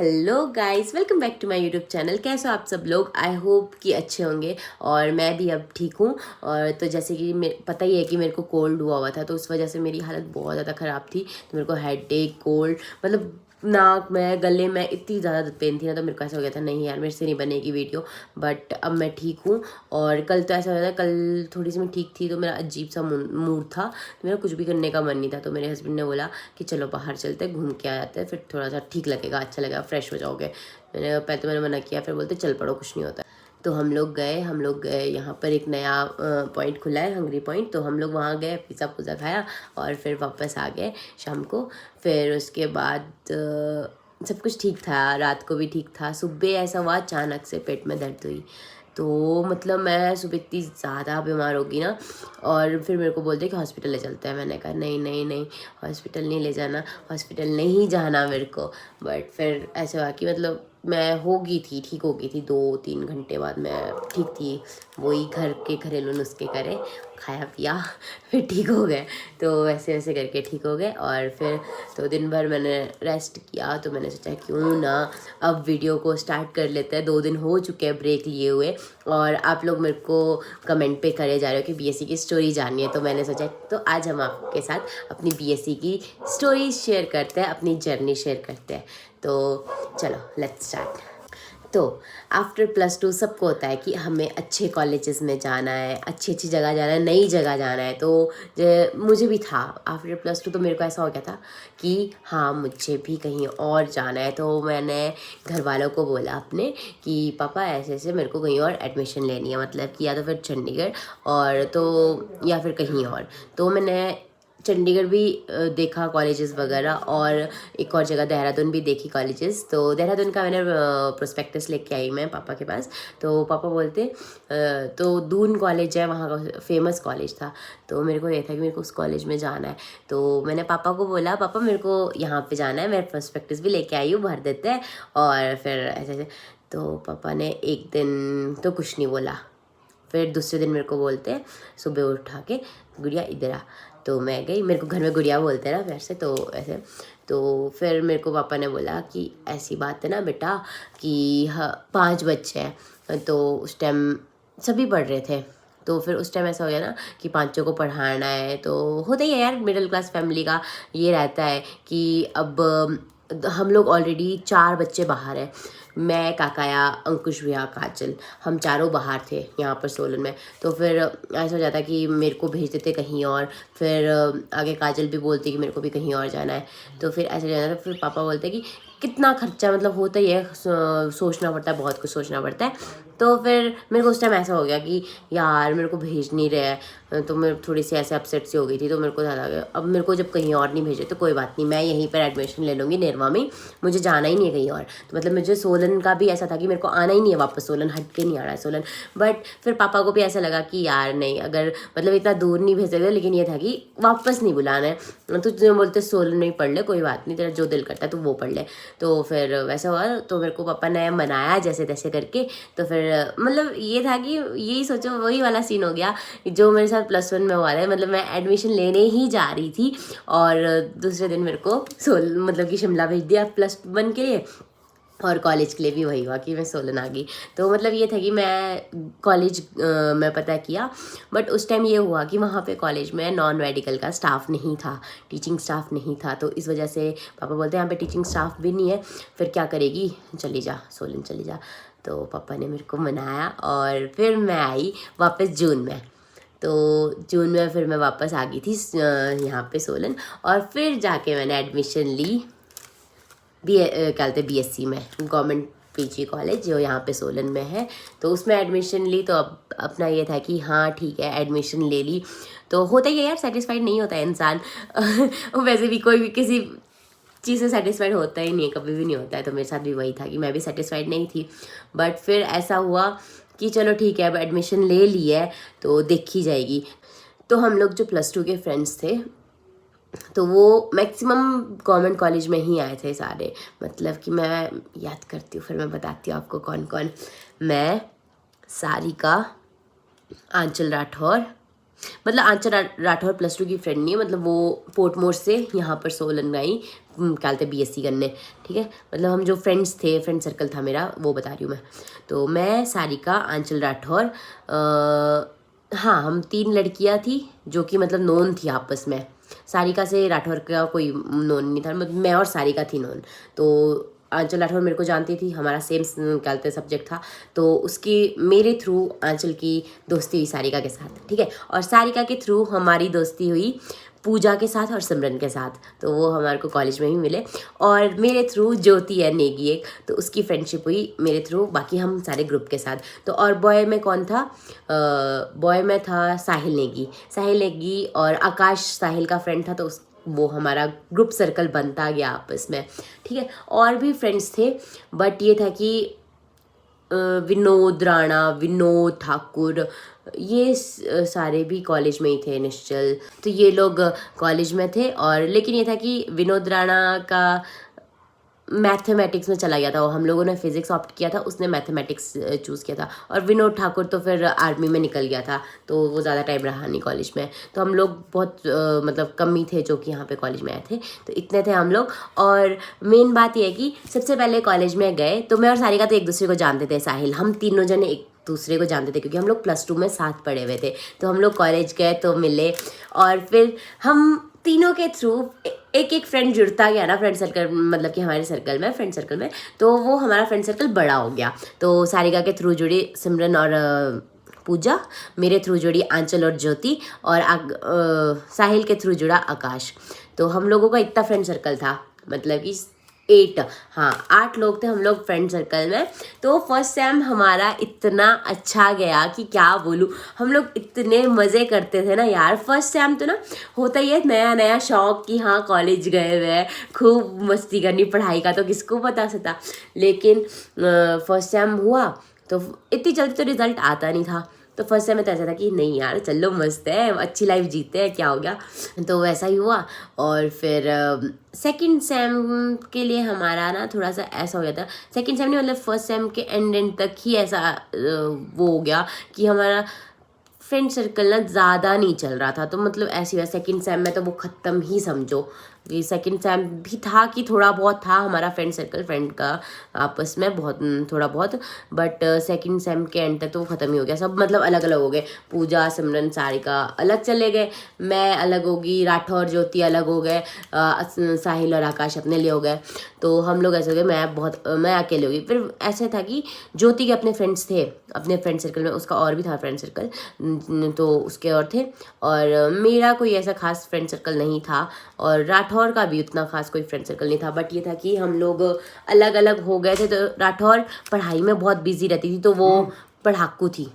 Hello guys, welcome back to my YouTube channel. कैसे हो आप सब लोग? आई होप कि अच्छे होंगे और मैं भी अब ठीक हूँ। और तो जैसे कि पता ही है कि मेरे को कोल्ड हुआ था, तो उस वजह से मेरी हालत बहुत ज़्यादा ख़राब थी। तो मेरे को हेडेक, कोल्ड, मतलब नाक में, गले में इतनी ज़्यादा पेन थी ना, तो मेरे को ऐसा हो गया था नहीं यार मेरे से नहीं बनेगी वीडियो। बट अब मैं ठीक हूँ। और कल तो ऐसा हो था, कल थोड़ी सी मैं ठीक थी तो मेरा अजीब सा मूड था, तो मेरा कुछ भी करने का मन नहीं था। तो मेरे हस्बैंड ने बोला कि चलो बाहर चलते घूम के आ जाते हैं, फिर थोड़ा सा ठीक लगेगा, अच्छा लगेगा, फ्रेश हो जाओगे। मैंने मना किया, फिर बोलते चल पड़ो कुछ नहीं होता। तो हम लोग गए यहाँ पर एक नया पॉइंट खुला है, हंगरी पॉइंट। तो हम लोग वहाँ गए, पिज़्ज़ा पुज़्ज़ा खाया और फिर वापस आ गए शाम को। फिर उसके बाद सब कुछ ठीक था, रात को भी ठीक था। सुबह ऐसा हुआ अचानक से पेट में दर्द हुई, तो मतलब मैं सुबह इतनी ज़्यादा बीमार होगी ना। और फिर मेरे को बोलते कि हॉस्पिटल ले चलते हैं। मैंने कहा नहीं नहीं नहीं, हॉस्पिटल नहीं ले जाना, हॉस्पिटल नहीं जाना मेरे को। बट फिर ऐसे हुआ कि मतलब मैं ठीक हो गई थी 2-3 घंटे बाद मैं ठीक थी। वही घर के घरेलू नुस्खे करे, खाया पिया, फिर ठीक हो गए। तो वैसे वैसे करके ठीक हो गए। और फिर तो दिन भर मैंने रेस्ट किया। तो मैंने सोचा क्यों ना अब वीडियो को स्टार्ट कर लेते हैं। 2 दिन हो चुके हैं ब्रेक लिए हुए, और आप लोग मेरे को कमेंट पे करे जा रहे हो कि बीएससी की स्टोरी जाननी है। तो मैंने सोचा तो आज हम आपके साथ अपनी बीएससी की स्टोरी शेयर करते हैं, अपनी जर्नी शेयर करते हैं। तो चलो लेट्स स्टार्ट। तो आफ्टर +2 सबको होता है कि हमें अच्छे कॉलेजेस में जाना है, अच्छी अच्छी जगह जाना है, नई जगह जाना है। तो मुझे भी था आफ्टर +2, तो मेरे को ऐसा हो गया था कि हाँ मुझे भी कहीं और जाना है। तो मैंने घर वालों को बोला अपने कि पापा ऐसे ऐसे मेरे को कहीं और एडमिशन लेनी है, मतलब कि या तो फिर चंडीगढ़ और तो या फिर कहीं और। तो मैंने चंडीगढ़ भी देखा कॉलेजेस वगैरह, और एक और जगह देहरादून भी देखी कॉलेजेस। तो देहरादून का मैंने प्रोस्पेक्टस लेके आई मैं पापा के पास। तो पापा बोलते तो दून कॉलेज है वहाँ का, फेमस कॉलेज था। तो मेरे को ये था कि मेरे को उस कॉलेज में जाना है। तो मैंने पापा को बोला पापा मेरे को यहाँ पे जाना है, मैं प्रोस्पेक्टस भी लेके आई हूँ, भर देते हैं। और फिर ऐसे ऐसे तो पापा ने एक दिन तो कुछ नहीं बोला। फिर दूसरे दिन मेरे को बोलते हैं सुबह उठा के, गुड़िया इधर आ। तो मैं गई, मेरे को घर में गुड़िया बोलते हैं ना वैसे, तो ऐसे। तो फिर मेरे को पापा ने बोला कि ऐसी बात है ना बेटा कि 5 बच्चे हैं। तो उस टाइम सभी पढ़ रहे थे। तो फिर उस टाइम ऐसा हो गया ना कि 5 को पढ़ाना है। तो होता ही है यार, मिडिल क्लास फैमिली का ये रहता है कि अब हम लोग ऑलरेडी 4 बच्चे बाहर हैं। मैं, काकाया, अंकुश भैया, काजल, हम चारों बाहर थे यहाँ पर सोलन में। तो फिर ऐसा हो जाता कि मेरे को भेज देते कहीं और। फिर आगे काजल भी बोलती कि मेरे को भी कहीं और जाना है। तो फिर ऐसा जाना था। फिर पापा बोलते कि कितना खर्चा, मतलब होता ही है, सोचना पड़ता है, बहुत कुछ सोचना पड़ता है। तो फिर मेरे को उस टाइम ऐसा हो गया कि यार मेरे को भेज नहीं रहे हैं। तो मैं थोड़ी सी ऐसे अपसेट सी हो गई थी। तो मेरे को ज़्यादा गया, अब मेरे को जब कहीं और नहीं भेजे तो कोई बात नहीं, मैं यहीं पर एडमिशन ले लूँगी नेरवा में, मुझे जाना ही नहीं है कहीं और। तो मतलब मुझे सोलन का भी ऐसा था कि मेरे को आना ही नहीं है वापस, सोलन हट के नहीं आना है सोलन। बट फिर पापा को भी ऐसा लगा कि यार नहीं, अगर मतलब इतना दूर नहीं भेज सकते, लेकिन ये था कि वापस नहीं बुलाना है। तो तुझे बोलते सोलन में ही पढ़ ले, कोई बात नहीं, तेरा जो दिल करता है तो वो पढ़ ले। तो फिर वैसा हुआ। तो मेरे को पापा ने मनाया जैसे तैसे करके। तो फिर मतलब ये था कि यही सोचो, वही वाला सीन हो गया जो मेरे साथ +1 में हुआ था। मतलब मैं एडमिशन लेने ही जा रही थी और दूसरे दिन मेरे को मतलब कि शिमला भेज दिया +1 के लिए। और कॉलेज के लिए भी वही हुआ कि मैं सोलन आ गई। तो मतलब ये था कि मैं कॉलेज में पता किया। बट उस टाइम ये हुआ कि वहाँ पे कॉलेज में नॉन मेडिकल का स्टाफ नहीं था, टीचिंग स्टाफ नहीं था। तो इस वजह से पापा बोलते हैं यहाँ पे टीचिंग स्टाफ भी नहीं है, फिर क्या करेगी, चली जा सोलन चली जा। तो पापा ने मेरे को मनाया और फिर मैं आई वापस जून में। तो जून में फिर मैं वापस आ गई थी यहाँ पे सोलन। और फिर जाके मैंने एडमिशन ली क्या कहते बीएससी में, गवर्नमेंट पीजी कॉलेज जो यहाँ पे सोलन में है। तो उसमें एडमिशन ली। तो अब अपना ये था कि हाँ ठीक है एडमिशन ले ली। तो होता ही है यार, सेटिस्फाइड नहीं होता है इंसान वैसे भी कोई भी किसी चीज़ से सेटिस्फाइड होता ही नहीं है, कभी भी नहीं होता है। तो मेरे साथ भी वही था कि मैं भी सेटिस्फाइड नहीं थी। बट फिर ऐसा हुआ कि चलो ठीक है अब एडमिशन ले ली है तो देखी जाएगी। तो हम लोग जो +2 के फ्रेंड्स थे, तो वो मैक्सिमम गवर्नमेंट कॉलेज में ही आए थे सारे। मतलब कि मैं याद करती हूँ, फिर मैं बताती हूँ आपको कौन कौन। मैं, सारिका, आंचल राठौर, मतलब आंचल राठौर +2 की फ्रेंड नहीं है, मतलब वो पोर्टमोर से यहाँ पर सोलन आई क्या थे BSc करने, ठीक है। मतलब हम जो फ्रेंड्स थे, फ्रेंड सर्कल था मेरा, वो बता रही हूँ मैं। तो मैं, सारिका, आंचल राठौर, हाँ हम 3 लड़कियाँ थी जो कि मतलब नोन थी आपस में। सारिका से राठौर का कोई नोन नहीं था, मतलब मैं और सारिका थी नोन। तो आंचल राठौर मेरे को जानती थी, हमारा सेम क्या सब्जेक्ट था, तो उसकी मेरे थ्रू आंचल की दोस्ती हुई सारिका के साथ, ठीक है। और सारिका के थ्रू हमारी दोस्ती हुई पूजा के साथ और सिमरन के साथ, तो वो हमारे को कॉलेज में ही मिले। और मेरे थ्रू ज्योति है नेगी एक, तो उसकी फ्रेंडशिप हुई मेरे थ्रू, बाकी हम सारे ग्रुप के साथ। तो और बॉय में कौन था, बॉय में था साहिल नेगी और आकाश साहिल का फ्रेंड था, तो वो हमारा ग्रुप सर्कल बनता गया आपस में, ठीक है। और भी फ्रेंड्स थे, बट ये था कि विनोद राणा, विनोद ठाकुर, ये सारे भी कॉलेज में ही थे, निश्चल, तो ये लोग कॉलेज में थे। और लेकिन ये था कि विनोद राणा का मैथमेटिक्स में चला गया था, वो हम लोगों ने फिजिक्स ऑप्ट किया था, उसने मैथमेटिक्स चूज़ किया था। और विनोद ठाकुर तो फिर आर्मी में निकल गया था, तो वो ज़्यादा टाइम रहा नहीं कॉलेज में। तो हम लोग बहुत मतलब कम ही थे जो कि यहाँ पे कॉलेज में आए थे, तो इतने थे हम लोग। और मेन बात यह है कि सबसे पहले कॉलेज में गए तो मैं और सारिका तो एक दूसरे को जानते थे, साहिल, हम तीनों जने एक दूसरे को जानते थे क्योंकि हम लोग +2 में साथ पढ़े हुए थे। तो हम लोग कॉलेज गए तो मिले, और फिर हम तीनों के थ्रू एक एक फ्रेंड जुड़ता गया ना, फ्रेंड सर्कल, मतलब कि हमारे सर्कल में, फ्रेंड सर्कल में, तो वो हमारा फ्रेंड सर्कल बड़ा हो गया। तो सारिका के थ्रू जुड़ी सिमरन और पूजा, मेरे थ्रू जुड़ी आंचल और ज्योति, और साहिल के थ्रू जुड़ा आकाश। तो हम लोगों का इतना फ्रेंड सर्कल था, मतलब कि 8 लोग थे हम लोग फ्रेंड सर्कल में। तो फर्स्ट सेम हमारा इतना अच्छा गया कि क्या बोलूँ, हम लोग इतने मज़े करते थे ना यार। फर्स्ट सेम तो ना होता ही है नया नया शौक कि हाँ कॉलेज गए हुए हैं, खूब मस्ती करनी, पढ़ाई का तो किसको पता सकता। लेकिन फर्स्ट सेम हुआ तो इतनी जल्दी तो रिजल्ट आता नहीं था, तो फर्स्ट सेम में तो ऐसा था कि नहीं यार चलो मस्त है, अच्छी लाइफ जीते हैं, क्या हो गया। तो वैसा ही हुआ। और फिर सेकंड सेम के लिए हमारा ना थोड़ा सा ऐसा हो गया था, सेकंड सेम नहीं मतलब फर्स्ट सेम के एंड तक ही ऐसा वो हो गया कि हमारा फ्रेंड सर्कल ना ज़्यादा नहीं चल रहा था। तो मतलब ऐसी हुआ सेकंड सेम में तो वो ख़त्म ही समझो। ये सेकंड सेम भी था कि थोड़ा बहुत था हमारा फ्रेंड सर्कल, फ्रेंड का आपस में बहुत थोड़ा बहुत, बट सेकंड सेम के एंड तक तो वो ख़त्म ही हो गया। सब मतलब अलग अलग हो गए, पूजा सिमरन सारिका अलग चले गए, मैं अलग होगी, राठौर ज्योति अलग हो गए, साहिल और आकाश अपने लिए हो गए। तो हम लोग ऐसे हो गए, मैं अकेले हो गई। फिर ऐसे था कि ज्योति के अपने फ्रेंड्स थे अपने फ्रेंड सर्कल में, उसका और भी था फ्रेंड सर्कल, तो उसके और थे, और मेरा कोई ऐसा खास फ्रेंड सर्कल नहीं था, और राठौर का भी उतना खास कोई फ्रेंड सर्कल नहीं था। बट ये था कि हम लोग अलग अलग हो गए थे। तो राठौर पढ़ाई में बहुत बिजी रहती थी, तो वो पढ़ाकू थी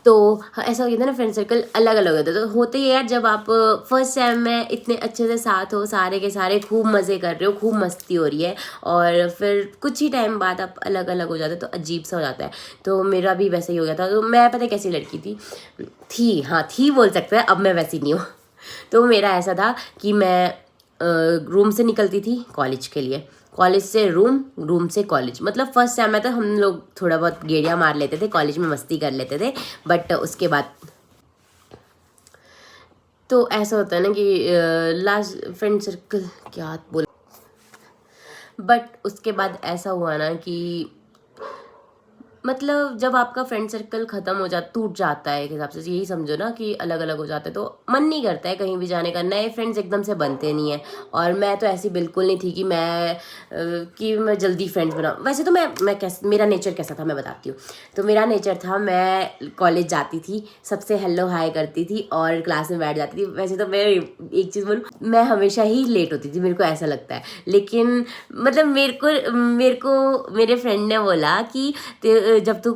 तो ऐसा हो गया था ना, फ्रेंड सर्कल अलग अलग होता है। तो होते ही यार, जब आप फर्स्ट सेम में इतने अच्छे से साथ हो, सारे के सारे खूब मज़े कर रहे हो, खूब मस्ती हो रही है, और फिर कुछ ही टाइम बाद आप अलग अलग हो जाते हो, तो अजीब सा हो जाता है। तो मेरा भी वैसे ही हो गया था। तो मैं पता है कैसी लड़की थी बोल सकते हैं, अब मैं वैसी नहीं हूँ। तो मेरा ऐसा था कि मैं रूम से निकलती थी कॉलेज के लिए, कॉलेज से रूम, रूम से कॉलेज, मतलब फर्स्ट टाइम में तो हम लोग थोड़ा बहुत गेड़ियाँ मार लेते थे, कॉलेज में मस्ती कर लेते थे। बट उसके बाद तो ऐसा होता है ना कि लास्ट फ्रेंड सर्कल क्या बोला, बट उसके बाद ऐसा हुआ ना कि मतलब जब आपका फ्रेंड सर्कल ख़त्म हो जाता, टूट जाता है एक हिसाब से, यही समझो ना कि अलग अलग हो जाते, तो मन नहीं करता है कहीं भी जाने का, नए फ्रेंड्स एकदम से बनते नहीं है। और मैं तो ऐसी बिल्कुल नहीं थी कि मैं जल्दी फ्रेंड्स बनाऊँ। वैसे तो मैं कैसे, मेरा नेचर कैसा था मैं बताती हूँ। तो मेरा नेचर था, मैं कॉलेज जाती थी, सबसे हेलो हाय करती थी और क्लास में बैठ जाती थी। वैसे तो मैं एक चीज़ बोलूँ, मैं हमेशा ही लेट होती थी, मेरे को ऐसा लगता है। लेकिन मतलब मेरे को मेरे फ्रेंड ने बोला कि जब तू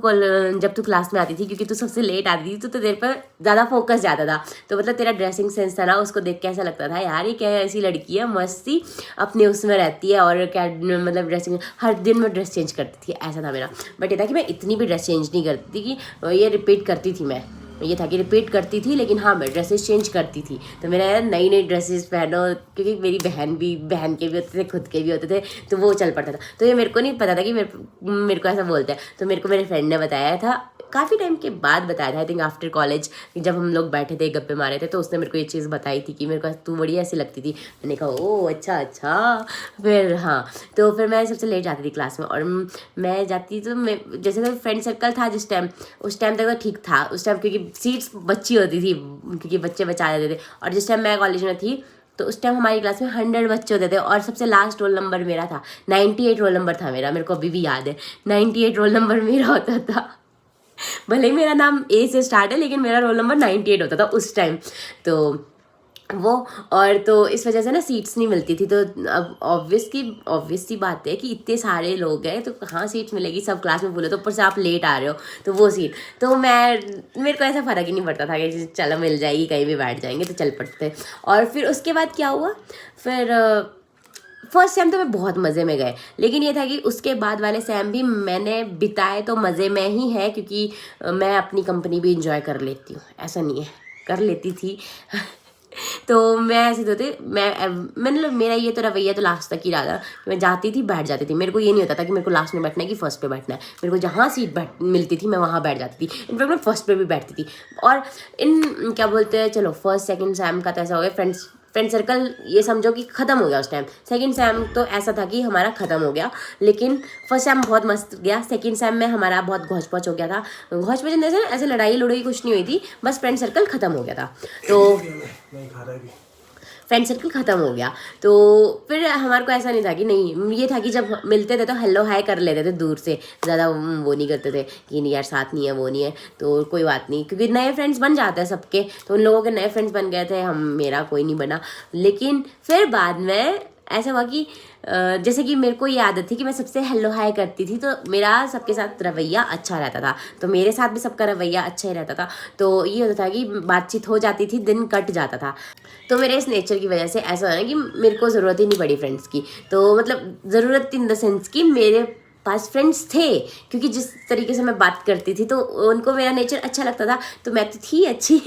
क्लास में आती थी, क्योंकि तू सबसे लेट आती थी, तो तेरे पर ज़्यादा फोकस जाता था। तो मतलब तेरा ड्रेसिंग सेंस था ना, उसको देख के ऐसा लगता था यार ये क्या ऐसी लड़की है, मस्ती अपने उसमें रहती है, और क्या मतलब ड्रेसिंग, हर दिन मैं ड्रेस चेंज करती थी, ऐसा था मेरा। बट ये था कि मैं इतनी भी ड्रेस चेंज नहीं करती थी कि ये रिपीट करती थी मैं, ये था कि रिपीट करती थी, लेकिन हाँ मैं ड्रेसेस चेंज करती थी। तो मेरा यार नई नई ड्रेसेस पहनो, क्योंकि मेरी बहन के भी होते थे, खुद के भी होते थे, तो वो चल पड़ता था। तो ये मेरे को नहीं पता था कि मेरे को ऐसा बोलते हैं। तो मेरे को मेरे फ्रेंड ने बताया था काफ़ी टाइम के बाद बताया था, आई थिंक आफ्टर कॉलेज, जब हम लोग बैठे थे गप्पे मारे थे तो उसने मेरे को ये चीज़ बताई थी कि मेरे को तू बड़ी ऐसी लगती थी। मैंने कहा ओह अच्छा। फिर हाँ, तो फिर मैं सबसे लेट जाती थी क्लास में, और मैं जाती तो मैं जैसे मेरा फ्रेंड सर्कल था जिस टाइम, उस टाइम तक तो ठीक था उस टाइम, क्योंकि सीट्स बची होती थी क्योंकि बच्चे बचा देते थे। और जिस टाइम मैं कॉलेज में थी तो उस टाइम हमारी क्लास में 100 बच्चे होते थे और सबसे लास्ट रोल नंबर मेरा था। 98 रोल नंबर था मेरा, मेरे को अभी भी याद है 98 रोल नंबर मेरा होता था। भले ही मेरा नाम ए से स्टार्ट है लेकिन मेरा रोल नंबर 98 होता था उस टाइम। तो वो, और तो इस वजह से ना सीट्स नहीं मिलती थी। तो अब ऑब्वियस सी बात है कि इतने सारे लोग हैं तो कहाँ सीट्स मिलेगी, सब क्लास में बोले तो ऊपर से आप लेट आ रहे हो तो वो सीट, तो मेरे को ऐसा फ़र्क ही नहीं पड़ता था कि चलो मिल जाएगी, कहीं भी बैठ जाएंगे तो चल पड़ते। और फिर उसके बाद क्या हुआ, फिर फर्स्ट सेम तो मैं बहुत मज़े में गए, लेकिन ये था कि उसके बाद वाले सेम भी मैंने बिताए तो मज़े में ही है, क्योंकि मैं अपनी कंपनी भी इंजॉय कर लेती हूँ, ऐसा नहीं है कर लेती थी। तो मैं ऐसे तो थे, मैंने मेरा ये तो रवैया तो लास्ट तक ही रहा था कि मैं जाती थी बैठ जाती थी। मेरे को ये नहीं होता था कि मेरे को लास्ट में बैठना है कि फर्स्ट पे बैठना है, मेरे को जहाँ सीट मिलती थी मैं वहाँ बैठ जाती थी। इनफैक्ट मैं फर्स्ट पे भी बैठती थी। और इन क्या बोलते हैं, चलो फर्स्ट सेकंड सेम का तो ऐसा हो गया, फ्रेंड सर्कल ये समझो कि ख़त्म हो गया उस टाइम। सेकंड सेम तो ऐसा था कि हमारा ख़त्म हो गया, लेकिन फर्स्ट सेम बहुत मस्त गया। सेकंड सेम में हमारा बहुत घौच पौच हो गया था। घौच पौच जैसे ऐसे लड़ाई लड़ाई कुछ नहीं हुई थी, बस फ्रेंड सर्कल ख़त्म हो गया था। तो फ्रेंड सर्कल ख़त्म हो गया। तो फिर हमारे को ऐसा नहीं था कि नहीं, ये था कि जब मिलते थे तो हेलो हाय कर लेते थे दूर से, ज़्यादा वो नहीं करते थे कि नहीं यार साथ नहीं है वो नहीं है तो कोई बात नहीं, क्योंकि नए फ्रेंड्स बन जाते हैं सबके। तो उन लोगों के नए फ्रेंड्स बन गए थे, मेरा कोई नहीं बना। लेकिन फिर बाद में ऐसा हुआ कि जैसे कि मेरे को ये आदत थी कि मैं सबसे हेलो हाय करती थी, तो मेरा सबके साथ रवैया अच्छा रहता था, तो मेरे साथ भी सबका रवैया अच्छा ही रहता था। तो ये होता था कि बातचीत हो जाती थी, दिन कट जाता था। तो मेरे इस नेचर की वजह से ऐसा हो ना कि मेरे को ज़रूरत ही नहीं पड़ी फ्रेंड्स की। तो मतलब ज़रूरत इन द सेंस कि मेरे पास फ्रेंड्स थे, क्योंकि जिस तरीके से मैं बात करती थी तो उनको मेरा नेचर अच्छा लगता था, तो मैं तो थी अच्छी।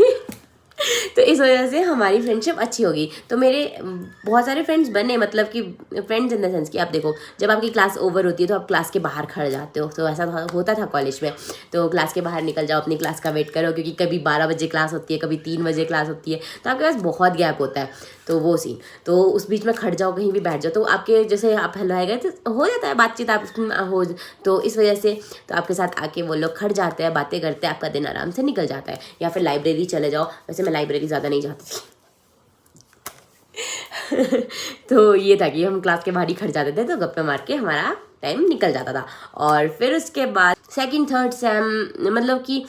तो इस वजह से हमारी फ्रेंडशिप अच्छी होगी। तो मेरे बहुत सारे फ्रेंड्स बने, मतलब कि फ्रेंड्स इन द सेंस कि आप देखो जब आपकी क्लास ओवर होती है तो आप क्लास के बाहर खड़ जाते हो, तो ऐसा होता था कॉलेज में। तो क्लास के बाहर निकल जाओ, अपनी क्लास का वेट करो, क्योंकि कभी 12 बजे क्लास होती है, कभी 3 बजे क्लास होती है, तो आपके पास बहुत गैप होता है। तो वो सीन, तो उस बीच में खड़ जाओ, कहीं भी बैठ जाओ, तो आपके जैसे आप हेलो आए गए तो हो जाता है बातचीत आप हो। तो इस वजह से तो आपके साथ आके वो लोग खड़ जाते हैं, बातें करते हैं, आपका दिन आराम से निकल जाता है। या फिर लाइब्रेरी चले जाओ, वैसे मैं लाइब्रेरी ज़्यादा नहीं जाती थी। तो ये था कि हम क्लास के बाहर ही खड़ जाते थे, तो गप्पे मार के हमारा टाइम निकल जाता था। और फिर उसके बाद सेकंड थर्ड सेम, मतलब कि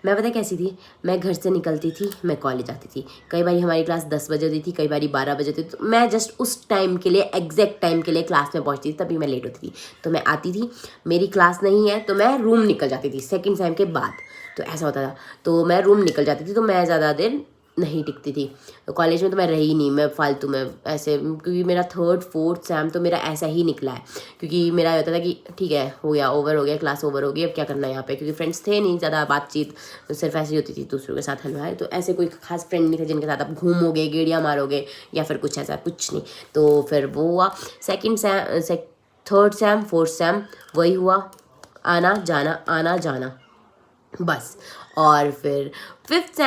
मैं पता कैसी थी, मैं घर से निकलती थी, मैं कॉलेज आती थी। कई बार हमारी क्लास 10 बजे होती थी, कई बार 12 बजे होती थी, तो मैं जस्ट उस टाइम के लिए, एग्जैक्ट टाइम के लिए क्लास में पहुंचती थी, तभी मैं लेट होती थी। तो मैं आती थी, मेरी क्लास नहीं है तो मैं रूम निकल जाती थी सेकंड सेम के बाद। तो ऐसा होता था, तो मैं रूम निकल जाती थी, तो मैं ज़्यादा देर नहीं टिकती थी। तो कॉलेज में तो मैं रही नहीं, मैं फालतू में ऐसे, क्योंकि मेरा थर्ड फोर्थ सेम तो मेरा ऐसा ही निकला है, क्योंकि मेरा होता था कि ठीक है हो गया, ओवर हो गया, क्लास ओवर हो गई, अब क्या करना है यहाँ पे, क्योंकि फ्रेंड्स थे नहीं ज़्यादा, बातचीत सिर्फ ऐसी होती थी दूसरों के साथ हलवाए। तो ऐसे कोई खास फ्रेंड नहीं थे जिनके साथ आप घूमोगे, गेड़ियाँ मारोगे या फिर कुछ ऐसा, कुछ नहीं। तो फिर वो हुआ second same, third same, fourth same वही हुआ, आना जाना बस। और फिर फिफ्थ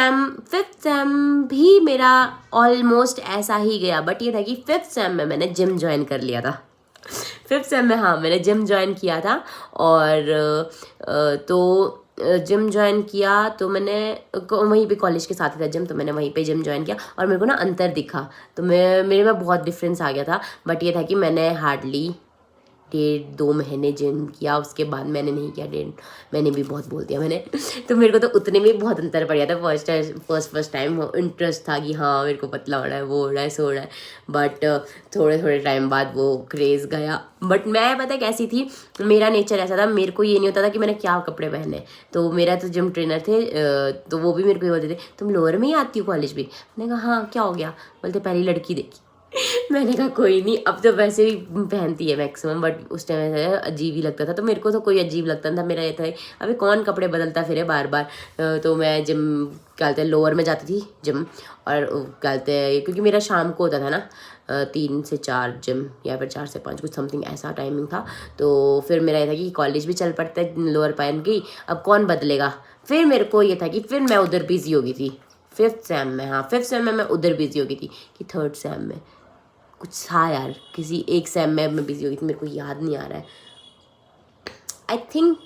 सेम भी मेरा ऑलमोस्ट ऐसा ही गया, बट ये था कि फिफ्थ सेम में मैंने जिम ज्वाइन कर लिया था। फिफ्थ सेम में हाँ मैंने जिम ज्वाइन किया था। और तो जिम ज्वाइन किया तो मैंने वहीं पे, कॉलेज के साथ ही था जिम, तो मैंने वहीं पे जिम ज्वाइन किया और मेरे को ना अंतर दिखा, तो मेरे में बहुत डिफरेंस आ गया था। बट ये था कि मैंने हार्डली 1.5-2 महीने जिम किया, उसके बाद मैंने नहीं किया। मैंने भी बहुत बोल दिया मैंने। तो मेरे को तो उतने में बहुत अंतर पड़ गया था। फर्स्ट टाइम इंटरेस्ट था कि हाँ मेरे को पतला हो रहा है, वो हो रहा है, सो हो रहा है। बट थोड़े टाइम बाद वो क्रेज़ गया। बट मैं पता कैसी थी, मेरा नेचर ऐसा था, मेरे को ये नहीं होता था कि मैंने क्या कपड़े पहने। तो मेरा तो जिम ट्रेनर थे, तो वो भी मेरे को ये बोलते थे तुम लोअर में ही आती हो कॉलेज भी। मैंने कहा हाँ क्या हो गया, बोलते पहली लड़की देखी। मैंने कहा कोई नहीं, अब तो वैसे भी पहनती है मैक्सिमम, बट उस टाइम ऐसा अजीब ही लगता था। तो मेरे को तो कोई अजीब लगता नहीं था, मेरा ये था अभी कौन कपड़े बदलता फिरे बार बार। तो मैं जिम क्या कहते हैं लोअर में जाती थी जिम, और क्या कहते हैं क्योंकि मेरा शाम को होता था ना 3 से 4 जिम, या फिर 4 से 5 कुछ समथिंग ऐसा टाइमिंग था। तो फिर मेरा ये था कि कॉलेज भी चल पड़ता है लोअर पहन के, अब कौन बदलेगा। फिर मेरे को ये था कि फिर मैं उधर बिजी हो गई थी 5th सेम में। हाँ 5th सेम में मैं उधर बिजी हो गई थी कि 3rd सेम में कुछ था यार, किसी एक सेम में मैं बिजी हो गई थी, मेरे को याद नहीं आ रहा है। आई थिंक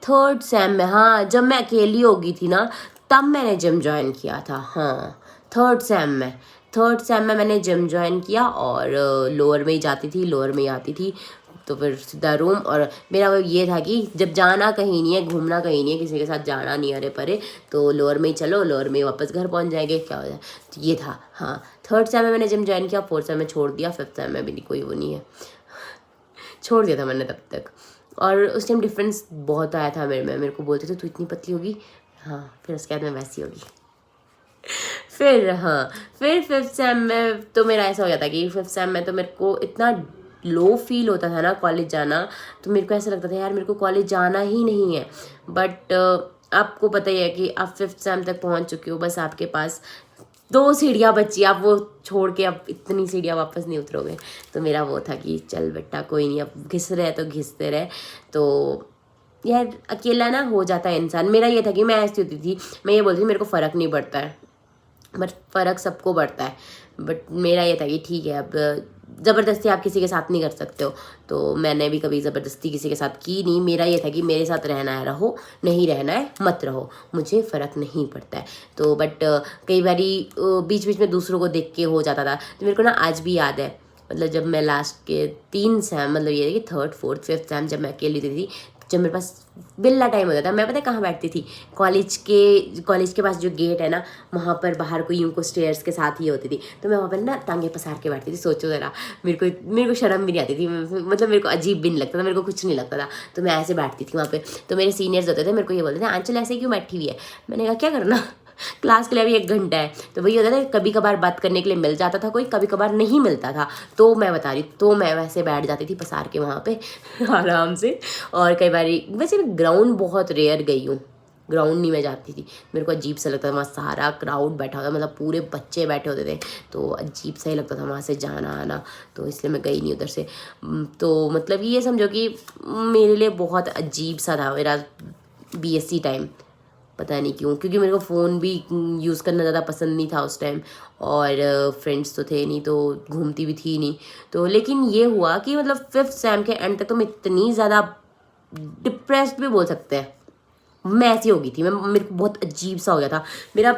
3rd सेम में, हाँ जब मैं अकेली हो गई थी ना तब मैंने जिम ज्वाइन किया था। हाँ 3rd सेम में मैंने जिम ज्वाइन किया, और लोअर में ही जाती थी, लोअर में ही आती थी। तो फिर सीधा रूम, और मेरा वो ये था कि जब जाना कहीं नहीं है, घूमना कहीं नहीं है, किसी के साथ जाना नहीं अरे परे, तो लोअर में ही चलो, लोअर में ही वापस घर पहुंच जाएंगे, क्या हो जाए। तो ये था। हाँ 3rd सेम में मैंने जिम ज्वाइन किया, 4th सेम में छोड़ दिया, 5th सेम में भी नहीं कोई वो नहीं है, छोड़ दिया था मैंने तब तक। और उस टाइम डिफरेंस बहुत आया था मेरे को बोलते थे तू इतनी पतली होगी, हाँ फिर उसके बाद मैं वैसी होगी। फिर हाँ फिर 5th सेम में तो मेरा ऐसा हो गया था कि 5th सेम में तो मेरे को इतना लो फील होता था ना कॉलेज जाना, तो मेरे को ऐसा लगता था यार मेरे को कॉलेज जाना ही नहीं है। बट आपको पता ही है कि आप 5th सेम तक पहुंच चुके हो, बस आपके पास 2 सीढ़ियाँ बची, आप वो छोड़ के अब इतनी सीढ़ियाँ वापस नहीं उतरोगे। तो मेरा वो था कि चल बेटा कोई नहीं, अब घिस रहे तो घिसते रहे। तो यार अकेला ना हो जाता है इंसान। मेरा ये था कि मैं ऐसी होती थी, मैं ये बोलती थी मेरे को फ़र्क नहीं पड़ता है, बट फ़र्क सबको पड़ता है। बट मेरा ये था कि ठीक है, अब ज़बरदस्ती आप किसी के साथ नहीं कर सकते हो, तो मैंने भी कभी ज़बरदस्ती किसी के साथ की नहीं। मेरा ये था कि मेरे साथ रहना है रहो, नहीं रहना है मत रहो, मुझे फ़र्क नहीं पड़ता है। तो बट कई बारी बीच बीच में दूसरों को देख के हो जाता था। तो मेरे को ना आज भी याद है, मतलब जब मैं लास्ट के 3 सेम, मतलब ये कि 3rd 4th 5th सेम जब मैं अकेली होती थी, जब मेरे पास बिल्ला टाइम होता था, मैं पता है कहाँ बैठती थी, कॉलेज के पास जो गेट है ना, वहाँ पर बाहर को यूँ को स्टेयर्स के साथ ही होती थी। तो मैं वहाँ पर ना टांगे पसार के बैठती थी। सोचो ज़रा, मेरे को शर्म भी नहीं आती थी, मतलब मेरे को अजीब भी नहीं लगता था, मेरे को कुछ नहीं लगता था। तो मैं ऐसे बैठती थी वहाँ पे। तो मेरे सीनियर्स होते थे, मेरे को ये बोलते थे आंचल ऐसे क्यों बैठी हुई है। मैंने कहा क्या करना, क्लास के लिए अभी 1 घंटा है। तो वही होता था, कभी कभार बात करने के लिए मिल जाता था कोई, कभी कभार नहीं मिलता था। तो मैं बता रही, तो मैं वैसे बैठ जाती थी पसार के वहाँ पे आराम से। और कई बार वैसे मैं ग्राउंड बहुत रेयर गई हूँ, ग्राउंड नहीं मैं जाती थी, मेरे को अजीब सा लगता था, वहाँ सारा क्राउड बैठा होता, मतलब पूरे बच्चे बैठे होते थे, तो अजीब सा ही लगता था वहाँ से जाना आना। तो इसलिए मैं गई नहीं उधर से। तो मतलब ये समझो कि मेरे लिए बहुत अजीब सा था मेरा बीएससी टाइम, पता नहीं क्यों, क्योंकि मेरे को फ़ोन भी यूज़ करना ज़्यादा पसंद नहीं था उस टाइम, और फ्रेंड्स तो थे नहीं, तो घूमती भी थी नहीं। तो लेकिन ये हुआ कि मतलब 5th सेम के एंड तक तो मैं इतनी ज़्यादा डिप्रेस्ड भी बोल सकते हैं, मैं ऐसी हो गई थी। मेरे को बहुत अजीब सा हो गया था, मेरा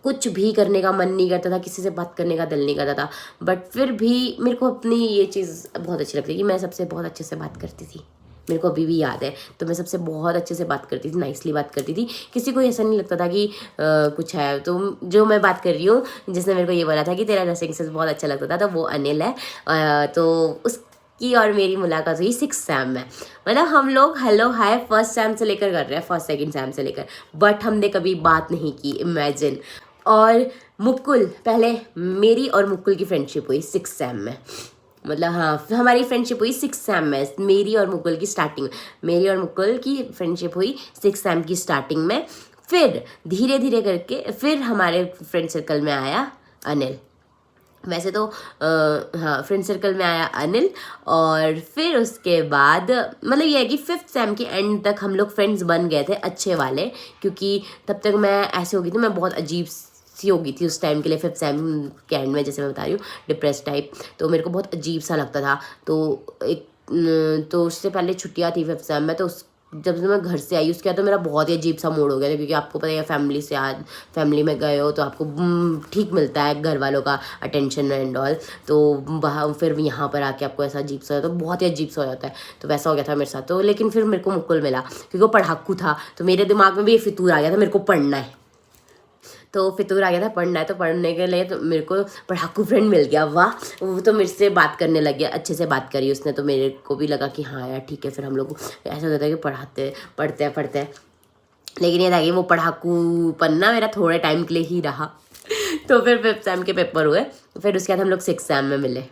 कुछ भी करने का मन नहीं करता था, किसी से बात करने का दिल नहीं करता था। बट फिर भी मेरे को अपनी ये चीज़ बहुत अच्छी लगती है कि मैं सबसे बहुत अच्छे से बात करती थी। मेरे को अभी भी याद है, तो मैं सबसे बहुत अच्छे से बात करती थी, नाइसली बात करती थी। किसी को ऐसा नहीं लगता था कि कुछ है। तो जो मैं बात कर रही हूँ, जिसने मेरे को ये बोला था कि तेरा ड्रेसिंग सेंस बहुत अच्छा लगता था, तो वो अनिल है। तो उसकी और मेरी मुलाकात हुई 6th सेम में। मतलब हम लोग हेलो हाय 1st सेम से लेकर कर रहे हैं, 1st 2nd सेम से लेकर, बट हमने कभी बात नहीं की, इमेजिन। और मुकुल, पहले मेरी और मुकुल की फ्रेंडशिप हुई 6th सेम में, मतलब हाँ हमारी फ्रेंडशिप हुई 6th सेम में, मेरी और मुकुल की स्टार्टिंग, मेरी और मुकुल की फ्रेंडशिप हुई 6th सेम की स्टार्टिंग में। फिर धीरे धीरे करके फिर हमारे फ्रेंड सर्कल में आया अनिल। वैसे तो हाँ फ्रेंड सर्कल में आया अनिल, और फिर उसके बाद मतलब ये है कि 5th सेम के एंड तक हम लोग फ्रेंड्स बन गए थे अच्छे वाले, क्योंकि तब तक मैं ऐसे हो गई थी, मैं बहुत अजीब सी हो गई थी उस टाइम के लिए 5th सेम के एंड में, जैसे मैं बता रही हूँ डिप्रेस टाइप। तो मेरे को बहुत अजीब सा लगता था। तो उससे पहले छुट्टियाँ थी 5th सेम में, तो जब से मैं घर से आई उसके बाद तो मेरा बहुत ही अजीब सा मूड हो गया था, क्योंकि आपको पता है फैमिली में गए हो तो आपको ठीक मिलता है घर वालों का अटेंशन एंड ऑल। तो वहाँ फिर यहाँ पर आके आपको ऐसा अजीब सा, तो बहुत ही अजीब सा हो जाता है। तो वैसा हो गया था मेरे साथ। तो लेकिन फिर मेरे को मुकुल मिला, क्योंकि वो पढ़ाकू था, तो मेरे दिमाग में भी ये फितूर आ गया था मेरे को पढ़ना है। तो फितूर आ गया था पढ़ना है, तो पढ़ने के लिए तो मेरे को पढ़ाकू फ्रेंड मिल गया। वाह, वो तो मेरे से बात करने लग गया, अच्छे से बात करी उसने, तो मेरे को भी लगा कि हाँ यार ठीक है। फिर हम लोग ऐसा होता है कि पढ़ते हैं। लेकिन ये था कि वो पढ़ाकू पन्ना मेरा थोड़े टाइम के लिए ही रहा। तो फिर 5th सेम के पेपर हुए, फिर उसके बाद हम लोग 6th सेम में मिले।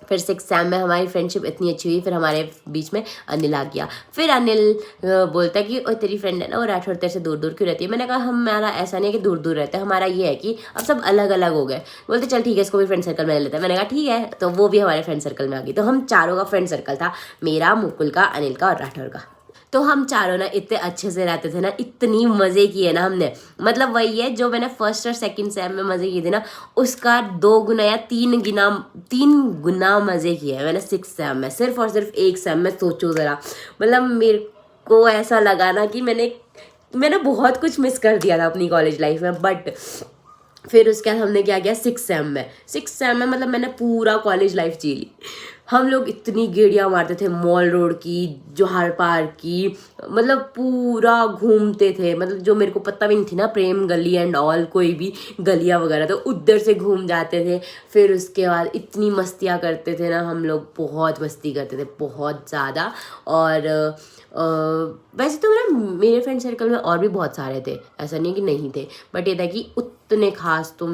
फिर 6th सेम में हमारी फ्रेंडशिप इतनी अच्छी हुई, फिर हमारे बीच में अनिल आ गया। फिर अनिल बोलता है कि ओ तेरी फ्रेंड है ना वो राठौर, तेरे से दूर दूर क्यों रहती है? मैंने कहा हमारा ऐसा नहीं है कि दूर दूर रहते हैं, हमारा ये है कि अब सब अलग अलग हो गए। बोलते चल ठीक है इसको भी फ्रेंड सर्कल में ले लेते हैं। मैंने कहा ठीक है, तो वो भी हमारे फ्रेंड सर्कल में आ गई। तो हम चारों का फ्रेंड सर्कल था, मेरा, मुकुल का, अनिल का और राठौर का। तो हम चारों ना इतने अच्छे से रहते थे ना, इतनी मज़े किए ना हमने, मतलब वही है जो मैंने फर्स्ट और सेकंड सेम में मज़े किए थे ना, उसका 2 गुना या 3 गुना मज़े किए हैं मैंने 6th सेम में, सिर्फ और सिर्फ एक सेम में। सोचो ज़रा, मतलब मेरे को ऐसा लगा ना कि मैंने बहुत कुछ मिस कर दिया था अपनी कॉलेज लाइफ में। बट फिर उसके बाद हमने क्या किया 6th सेम में मतलब मैंने पूरा कॉलेज लाइफ जी ली। हम लोग इतनी गेड़ियाँ मारते थे, मॉल रोड की, जोहार पार्क की, मतलब पूरा घूमते थे। मतलब जो मेरे को पता भी नहीं थी ना, प्रेम गली एंड ऑल, कोई भी गलियाँ वगैरह, तो उधर से घूम जाते थे। फिर उसके बाद इतनी मस्तियाँ करते थे ना हम लोग, बहुत मस्ती करते थे, बहुत ज़्यादा। और वैसे तो मेरे फ्रेंड सर्कल में और भी बहुत सारे थे, ऐसा नहीं कि नहीं थे, बट ये था कि उतने खास तो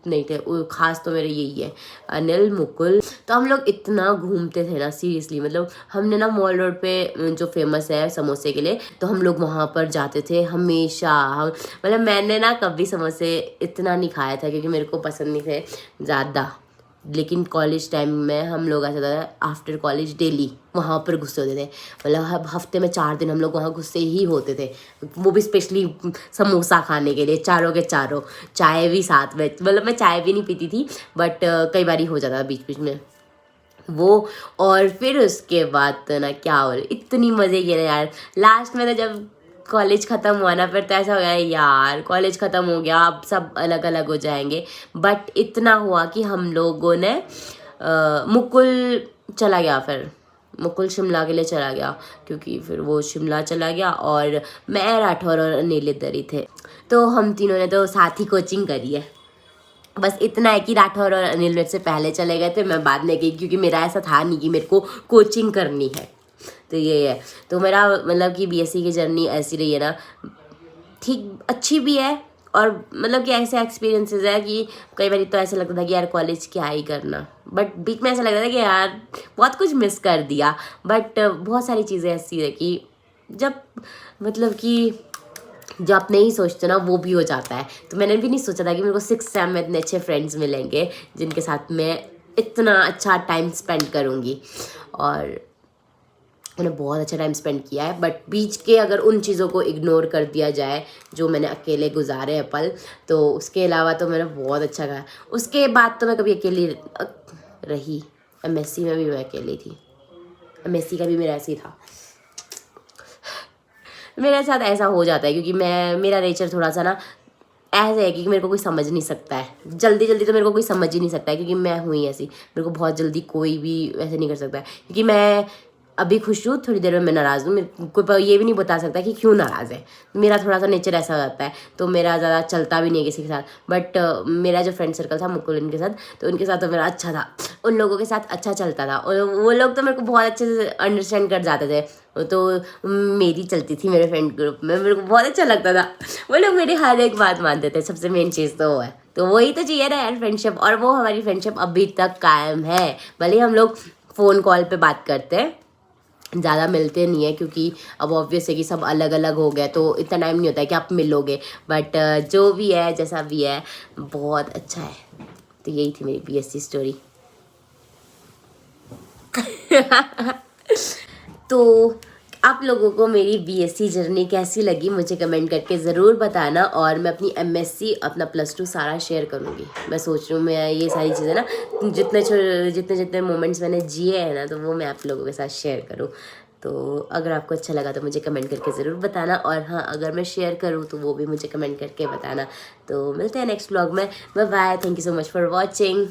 नहीं थे। खास तो मेरे यही है, अनिल, मुकुल। तो हम लोग इतना घूमते थे ना सीरियसली, मतलब हमने ना मॉल रोड पे जो फेमस है समोसे के लिए, तो हम लोग वहाँ पर जाते थे हमेशा। मतलब मैंने ना कभी समोसे इतना नहीं खाया था क्योंकि मेरे को पसंद नहीं थे ज़्यादा, लेकिन कॉलेज टाइम में हम लोग ऐसा था, आफ्टर कॉलेज डेली वहाँ पर घुसे होते थे। मतलब हफ्ते में 4 दिन हम लोग वहाँ घुसे ही होते थे, वो भी स्पेशली समोसा खाने के लिए, चारों के चारों। चाय भी साथ में, मतलब मैं चाय भी नहीं पीती थी, बट कई बार हो जाता था बीच बीच में वो। और फिर उसके बाद तो ना क्या हो, इतनी मज़े किए ना यार। लास्ट में तो जब कॉलेज ख़त्म हुआ ना, फिर तो ऐसा हो गया यार कॉलेज ख़त्म हो गया, अब सब अलग अलग हो जाएंगे। बट इतना हुआ कि हम लोगों ने मुकुल चला गया, फिर मुकुल शिमला के लिए चला गया, क्योंकि फिर वो शिमला चला गया और मैं, राठौर और अनिल इधर ही थे। तो हम तीनों ने तो साथ ही कोचिंग करी है। बस इतना है कि राठौर और अनिल मेरे से पहले चले गए थे, मैं बाद में गई, क्योंकि मेरा ऐसा था नहीं कि मेरे को कोचिंग करनी है। तो ये है, तो मेरा मतलब कि बीएससी की जर्नी ऐसी रही है ना, ठीक अच्छी भी है, और मतलब कि ऐसे एक्सपीरियंसेस है कि कई बार तो ऐसा लगता था कि यार कॉलेज क्या ही करना, बट बीच में ऐसा लगता था कि यार बहुत कुछ मिस कर दिया। बट बहुत सारी चीज़ें ऐसी है कि जब मतलब कि जो आप नहीं सोचते ना वो भी हो जाता है। तो मैंने भी नहीं सोचा था कि मेरे को 6th सेम में इतने अच्छे फ्रेंड्स मिलेंगे जिनके साथ मैं इतना अच्छा टाइम स्पेंड करूँगी, और मैंने बहुत अच्छा टाइम स्पेंड किया है। बट बीच के अगर उन चीज़ों को इग्नोर कर दिया जाए जो मैंने अकेले गुजारे हैं पल, तो उसके अलावा तो मैंने बहुत अच्छा कहा। उसके बाद तो मैं कभी अकेली रही, एमएससी में भी मैं अकेली थी, एमएससी का भी मेरा ऐसे ही था। मेरे साथ ऐसा हो जाता है क्योंकि मेरा नेचर थोड़ा सा ना ऐसे है कि मेरे को कोई समझ नहीं सकता है जल्दी जल्दी, तो मेरे को कोई समझ ही नहीं सकता है, क्योंकि मैं हुई ऐसी, मेरे को बहुत जल्दी कोई भी ऐसे नहीं कर सकता है। क्योंकि मैं अभी खुश हूँ, थोड़ी देर में मैं नाराज़ हूँ, कोई ये भी नहीं बता सकता कि क्यों नाराज़ है। मेरा थोड़ा सा नेचर ऐसा हो जाता है, तो मेरा ज़्यादा चलता भी नहीं है किसी के साथ। बट मेरा जो फ्रेंड सर्कल था मुकुल इनके साथ, तो उनके साथ तो मेरा अच्छा था, उन लोगों के साथ अच्छा चलता था, और वो लोग तो मेरे को बहुत अच्छे से अंडरस्टैंड कर जाते थे। तो मेरी चलती थी मेरे फ्रेंड ग्रुप में, मेरे को बहुत अच्छा लगता था, वो लोग मेरी हर एक बात मानते थे। सबसे मेन चीज़ तो वो है, तो वही तो चाहिए ना यार, फ्रेंडशिप। और वो हमारी फ्रेंडशिप अभी तक कायम है, भले हम लोग फ़ोन कॉल पे बात करते हैं, ज़्यादा मिलते नहीं है, क्योंकि अब ऑब्वियस है कि सब अलग अलग हो गए, तो इतना टाइम नहीं होता है कि आप मिलोगे। बट जो भी है, जैसा भी है, बहुत अच्छा है। तो यही थी मेरी बीएससी स्टोरी। तो आप लोगों को मेरी बीएससी जर्नी कैसी लगी मुझे कमेंट करके ज़रूर बताना, और मैं अपनी एमएससी, अपना +2 सारा शेयर करूँगी। मैं सोच रही हूँ मैं ये सारी चीज़ें ना, जितने जितने मोमेंट्स मैंने जिए हैं ना, तो वो मैं आप लोगों के साथ शेयर करूँ। तो अगर आपको अच्छा लगा तो मुझे कमेंट करके ज़रूर बताना, और हाँ अगर मैं शेयर करूँ तो वो भी मुझे कमेंट करके बताना। तो मिलते हैं नेक्स्ट व्लॉग में। Bye bye, thank you so much for watching.